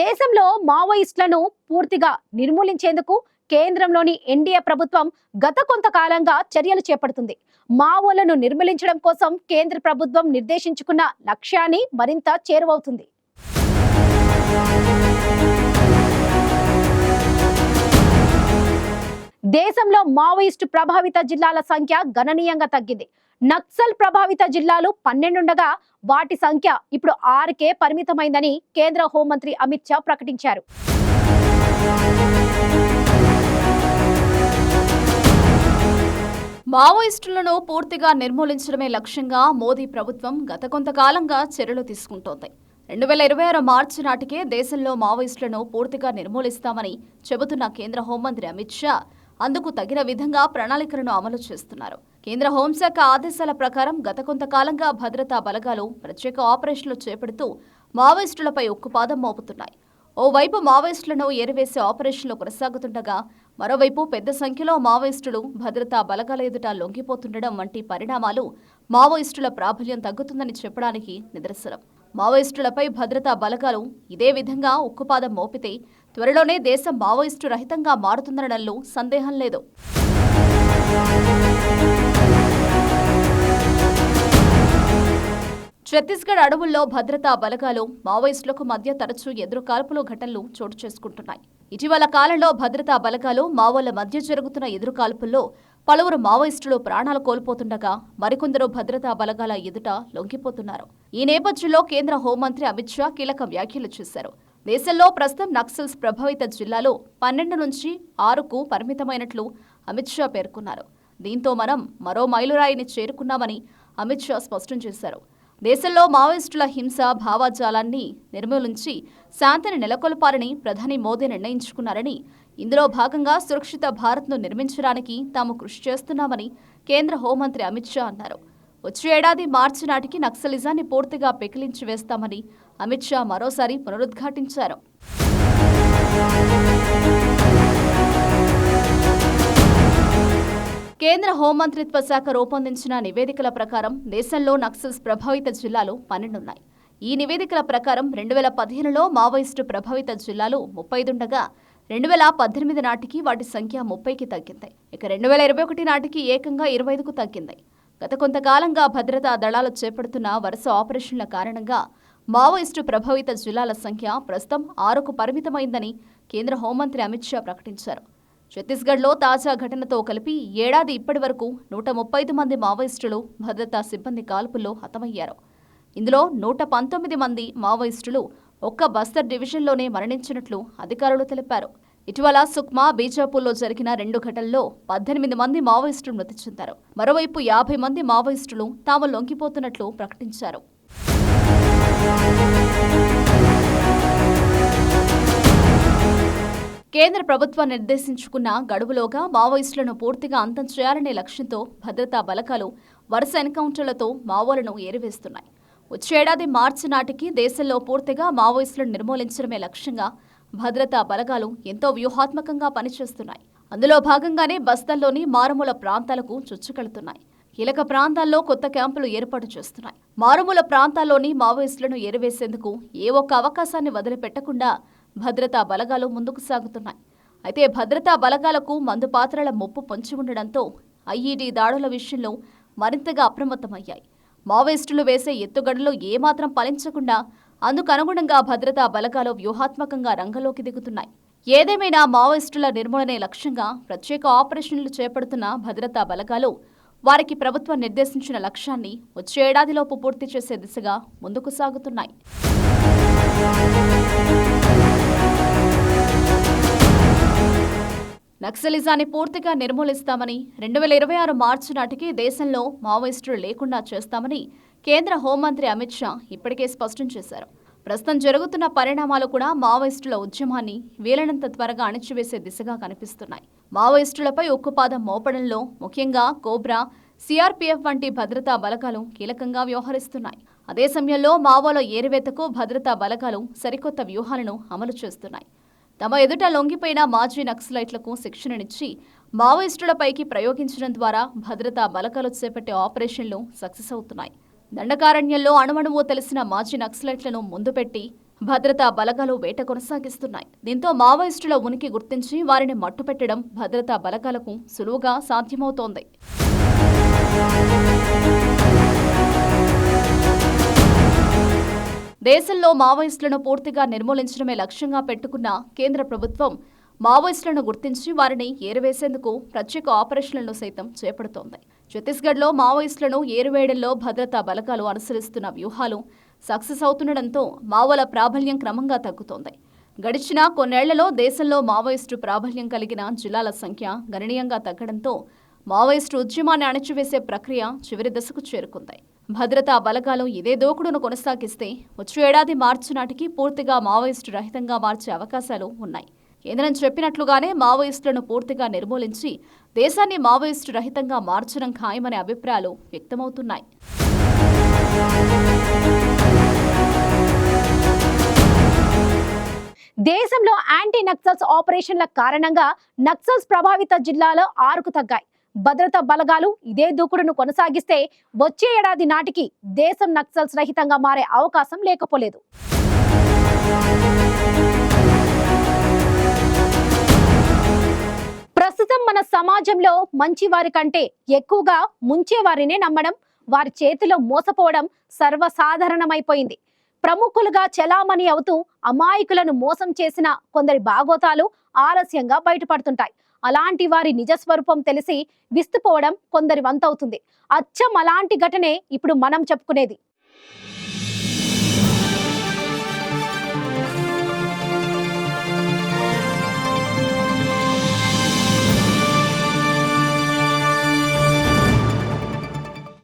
దేశంలో మావోయిస్టులను పూర్తిగా నిర్మూలించేందుకు కేంద్రంలోని ఎన్డీఏ ప్రభుత్వం గత కొంతకాలంగా చర్యలు చేపడుతుంది. మావోలను నిర్మూలించడం కోసం కేంద్ర ప్రభుత్వం నిర్దేశించుకున్న లక్ష్యాన్ని మరింత చేరువవుతుంది. దేశంలో మావోయిస్టు ప్రభావిత జిల్లాల సంఖ్య గణనీయంగా తగ్గింది. నక్సల్ ప్రభావిత జిల్లాలు 12 ఉండగా వాటి సంఖ్య ఇప్పుడు 6కే పరిమితమైందని కేంద్ర హోంమంత్రి అమిత్ షా ప్రకటించారు. మావోయిస్టులను పూర్తిగా నిర్మూలించడమే లక్ష్యంగా మోదీ ప్రభుత్వం గత కొంతకాలంగా చర్యలు తీసుకుంటోంది. 2026 మార్చి నాటికే దేశంలో మావోయిస్టులను పూర్తిగా నిర్మూలిస్తామని చెబుతున్న కేంద్ర హోంమంత్రి అమిత్ షా అందుకు తగిన విధంగా ప్రణాళికలను అమలు చేస్తున్నారు. కేంద్ర హోంశాఖ ఆదేశాల ప్రకారం గత కొంతకాలంగా భద్రతా బలగాలు ప్రత్యేక ఆపరేషన్లు చేపడుతూ మావోయిస్టులపై ఉక్కుపాదం మోపుతున్నాయి. ఓవైపు మావోయిస్టులను ఏరివేసే ఆపరేషన్లు కొనసాగుతుండగా మరోవైపు పెద్ద సంఖ్యలో మావోయిస్టులు భద్రతా బలగాల ఎదుట లొంగిపోతుండడం వంటి పరిణామాలు మావోయిస్టుల ప్రాబల్యం తగ్గుతుందని చెప్పడానికి నిదర్శనం. మావోయిస్టులపై భద్రతా బలగాలు ఇదే విధంగా ఉక్కుపాదం మోపితే త్వరలోనే దేశం మావోయిస్టు రహితంగా మారుతుందనడంలో సందేహం లేదు. ఛత్తీస్గఢ్ అడవుల్లో భద్రతా బలగాలు మావోయిస్టులకు మధ్య తరచూ ఎదురుకాల్పుల ఘటనలు చోటు చేసుకుంటున్నాయి. ఇటీవల కాలంలో భద్రతా బలగాలు మావోల మధ్య జరుగుతున్న ఎదురుకాల్పుల్లో పలువురు మావోయిస్టులు ప్రాణాలు కోల్పోతుండగా మరికొందరు భద్రతా బలగాల ఎదుట లొంగిపోతున్నారు. ఈ నేపథ్యంలో కేంద్ర హోంమంత్రి అమిత్ షా కీలక వ్యాఖ్యలు చేశారు. దేశంలో ప్రస్తుతం నక్సల్స్ ప్రభావిత జిల్లాలో 12 నుంచి 6కు పరిమితమైనట్లు అమిత్ షా పేర్కొన్నారు. దీంతో మనం మరో మైలురాయిని చేరుకున్నామని అమిత్ షా స్పష్టం చేశారు. దేశంలో మావోయిస్టుల హింస భావజాలాన్ని నిర్మూలించి శాంతిని నెలకొల్పాలని ప్రధాని మోదీ నిర్ణయించుకున్నారని, ఇందులో భాగంగా సురక్షిత భారత్ను నిర్మించడానికి తాము కృషి చేస్తున్నామని కేంద్ర హోంమంత్రి అమిత్ షా అన్నారు. వచ్చే ఏడాది మార్చి నాటికి నక్సలిజాన్ని పూర్తిగా పెకిలించి వేస్తామని అమిత్ షా మరోసారి పునరుద్ఘాటించారు. కేంద్ర హోంమంత్రిత్వ శాఖ రూపొందించిన నివేదికల ప్రకారం దేశంలో నక్సల్స్ ప్రభావిత జిల్లాలు 12 ఉన్నాయి. ఈ నివేదికల ప్రకారం 2015లో మావోయిస్టు ప్రభావిత జిల్లాలు 35 ఉండగా 2018 నాటికి వాటి సంఖ్య 30కి తగ్గింది. ఇక 2021 నాటికి ఏకంగా 25కు తగ్గింది. గత కొంతకాలంగా భద్రతా దళాలు చేపడుతున్న వరుస ఆపరేషన్ల కారణంగా మావోయిస్టు ప్రభావిత జిల్లాల సంఖ్య ప్రస్తుతం 6కు పరిమితమైందని కేంద్ర హోంమంత్రి అమిత్ షా ప్రకటించారు. ఛత్తీస్గఢ్లో తాజా ఘటనతో కలిపి ఏడాది ఇప్పటి వరకు 135 మంది మావోయిస్టులు భద్రతా సిబ్బంది కాల్పుల్లో హతమయ్యారు. ఇందులో 119 మంది మావోయిస్టులు ఒక్క బస్తర్ డివిజన్లోనే మరణించినట్లు అధికారులు తెలిపారు. ఇటీవల సుక్మా, బీజాపూర్లో జరిగిన 2 ఘటనల్లో 18 మంది మావోయిస్టులు మృతి చెందారు. మరోవైపు 50 మంది మావోయిస్టులు తాము లొంగిపోతున్నట్లు ప్రకటించారు. కేంద్ర ప్రభుత్వం నిర్దేశించుకున్న గడువులోగా మావోయిస్టులను పూర్తిగా అంతం చేయాలనే లక్ష్యంతో భద్రతా బలగాలు వరుస ఎన్కౌంటర్లతో మావోలను ఏరివేస్తున్నాయి. వచ్చేడాది మార్చి నాటికి దేశంలో పూర్తిగా మావోయిస్టులను నిర్మూలించడమే లక్ష్యంగా భద్రతా బలగాలు ఎంతో వ్యూహాత్మకంగా పనిచేస్తున్నాయి. అందులో భాగంగానే బస్తర్లోని మారుమూల ప్రాంతాలకు చొచ్చుకెళ్తున్నాయి. కీలక ప్రాంతాల్లో కొత్త క్యాంపులు ఏర్పాటు చేస్తున్నాయి. మారుమూల ప్రాంతాల్లోని మావోయిస్టులను ఏరివేసేందుకు ఏ ఒక్క అవకాశాన్ని వదిలిపెట్టకుండా భద్రతా బలగాలు ముందుకు సాగుతున్నాయి. అయితే భద్రతా బలగాలకు మందుపాత్రల ముప్పు పొంచి ఉండడంతో ఐఈడీ దాడుల విషయంలో మరింతగా అప్రమత్తమయ్యాయి. మావోయిస్టులు వేసే ఎత్తుగడలు ఏమాత్రం ఫలించకుండా అందుకు అనుగుణంగా భద్రతా బలగాలు వ్యూహాత్మకంగా రంగంలోకి దిగుతున్నాయి. ఏదేమైనా మావోయిస్టుల నిర్మూలనే లక్ష్యంగా ప్రత్యేక ఆపరేషన్లు చేపడుతున్న భద్రతా బలగాలు వారికి ప్రభుత్వం నిర్దేశించిన లక్ష్యాన్ని వచ్చే ఏడాదిలోపు పూర్తి చేసే దిశగా ముందుకు సాగుతున్నాయి. నక్సలిజాన్ని పూర్తిగా నిర్మూలిస్తామని, 2026 మార్చి నాటికి దేశంలో మావోయిస్టులు లేకుండా చేస్తామని కేంద్ర హోంమంత్రి అమిత్ షా ఇప్పటికే స్పష్టం చేశారు. ప్రస్తుతం జరుగుతున్న పరిణామాలు కూడా మావోయిస్టుల ఉద్యమాన్ని వీలైనంత త్వరగా అణిచివేసే దిశగా కనిపిస్తున్నాయి. మావోయిస్టులపై ఉక్కుపాదం మోపడంలో ముఖ్యంగా కోబ్రా, సిఆర్పీఎఫ్ వంటి భద్రతా బలగాలు కీలకంగా వ్యవహరిస్తున్నాయి. అదే సమయంలో మావోల ఏరివేతకు భద్రతా బలగాలు సరికొత్త వ్యూహాలను అమలు చేస్తున్నాయి. తమ ఎదుట లొంగిపోయిన మాజీ నక్సలైట్లకు శిక్షణనిచ్చి మావోయిస్టులపైకి ప్రయోగించడం ద్వారా భద్రతా బలగాలు చేపట్టే ఆపరేషన్లు సక్సెస్ అవుతున్నాయి. దండకారణ్యంలో అణువణువు తెలిసిన మాజీ నక్సలైట్లను ముందు పెట్టి భద్రతా బలగాలు వేట కొనసాగిస్తున్నాయి. దీంతో మావోయిస్టుల ఉనికి గుర్తించి వారిని మట్టుపెట్టడం భద్రతా బలగాలకు సులువుగా సాధ్యమవుతోంది. దేశంలో మావోయిస్టులను పూర్తిగా నిర్మూలించడమే లక్ష్యంగా పెట్టుకున్న కేంద్ర ప్రభుత్వం మావోయిస్టులను గుర్తించి వారిని ఏరివేసేందుకు ప్రత్యేక ఆపరేషన్లను సైతం చేపడుతోంది. ఛత్తీస్గఢ్లో మావోయిస్టులను ఏరివేయడంలో భద్రతా బలగాలు అనుసరిస్తున్న వ్యూహాలు సక్సెస్ అవుతుండటంతో మావోల ప్రాబల్యం క్రమంగా తగ్గుతోంది. గడిచిన కొన్నేళ్లలో దేశంలో మావోయిస్టు ప్రాబల్యం కలిగిన జిల్లాల సంఖ్య గణనీయంగా తగ్గడంతో మావోయిస్టు ఉద్యమాన్ని అణచివేసే ప్రక్రియ చివరి దశకు చేరుకుంది. భద్రతా బలగాలు ఇదే దూకుడును కొనసాగిస్తే వచ్చే ఏడాది మార్చి నాటికి పూర్తిగా మావోయిస్టు రహితంగా మార్చే అవకాశాలు ఉన్నాయి. కేంద్రం చెప్పినట్లుగానే మావోయిస్టులను పూర్తిగా నిర్మూలించి దేశాన్ని మావోయిస్టు రహితంగా మార్చడం ఖాయమనే అభిప్రాయాలు వ్యక్తమవుతున్నాయి. దేశంలో యాంటీ నక్సల్స్ ఆపరేషన్ల కారణంగా నక్సల్స్ ప్రభావిత జిల్లాలో 6కు తగ్గాయి. భద్రతా బలగాలు ఇదే దూకుడును కొనసాగిస్తే వచ్చే ఏడాది నాటికి దేశం నక్సల్స్ రహితంగా మారే అవకాశం లేకపోలేదు. ప్రస్తుతం మన సమాజంలో మంచివారి కంటే ఎక్కువగా ముంచేవారినే నమ్మడం, వారి చేతిలో మోసపోవడం సర్వసాధారణమైపోయింది. ప్రముఖులుగా చెలామణి అవుతూ అమాయకులను మోసం చేసిన కొందరి బాగోతాలు ఆలస్యంగా బయటపడుతుంటాయి. అలాంటి వారి నిజస్వరూపం తెలిసి విస్తుపోవడం కొందరి వంతవుతుంది. అచ్చం అలాంటి ఘటనే ఇప్పుడు మనం చెప్పుకునేది.